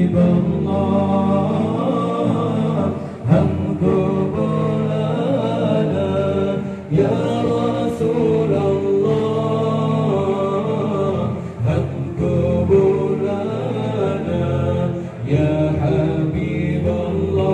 Habiballah, hamdu lana ya Rasulullah, hamdu lana ya Habiballah.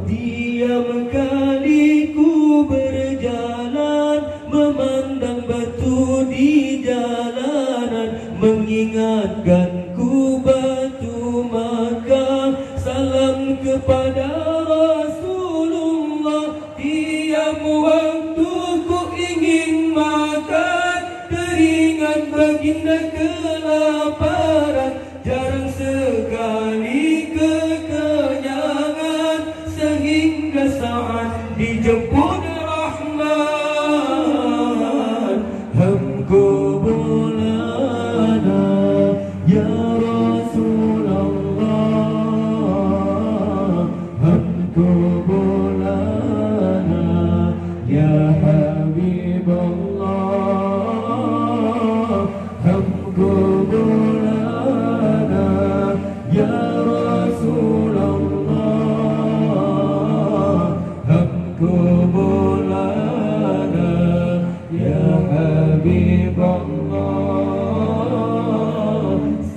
Tiap kali ku berjalan memandang batu di jalanan, mengingatkanku batu Makkah. Salam kepada Rasulullah, tiap waktu ku ingin makan, teringat baginda kelaparan. Jarang sekali kekenyangan, sehingga saat dijemput Rahman. Hamku lana ya Rasulullah, hamku lana ya Habiballah, hamku lana ya Rasulullah, hamku lana ya Habiballah.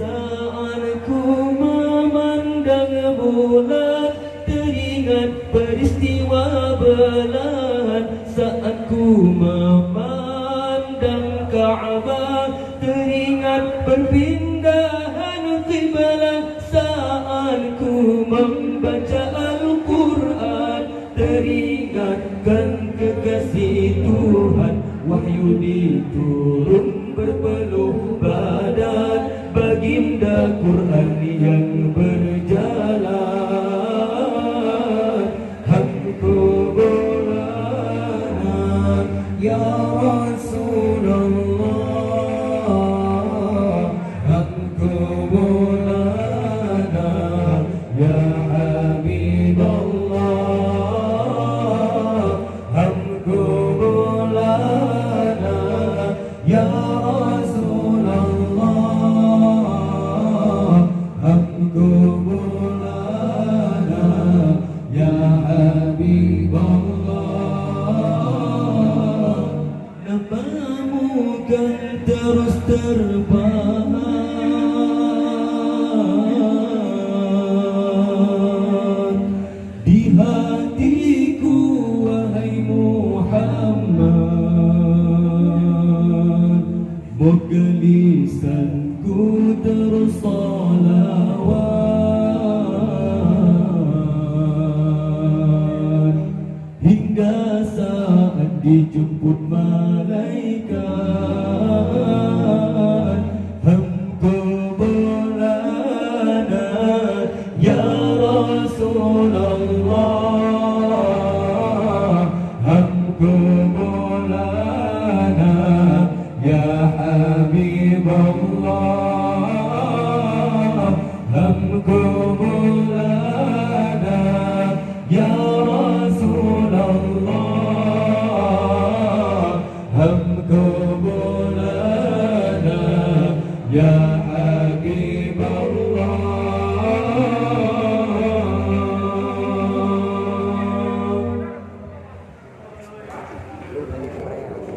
Saat ku memandang bulan, teringat peristiwa belahan. Saat ku memandang Ka'bah, teringat perpindahan qiblat. Saat ku membaca Al-Quran, teringatkan kekasih Tuhan. Wahyu diturun berpeluh badan, baginda Quran yang berjalan. Hamdu lana ya Rasulullah, hamdu lana ya Habiballah, hamdu lana ya Rasulullah, hamdu lana ya Habiballah. Namamu kan terus terpahat di hatiku, wahai Muhammad. Moga lisanku terus salawat hingga saat dijemput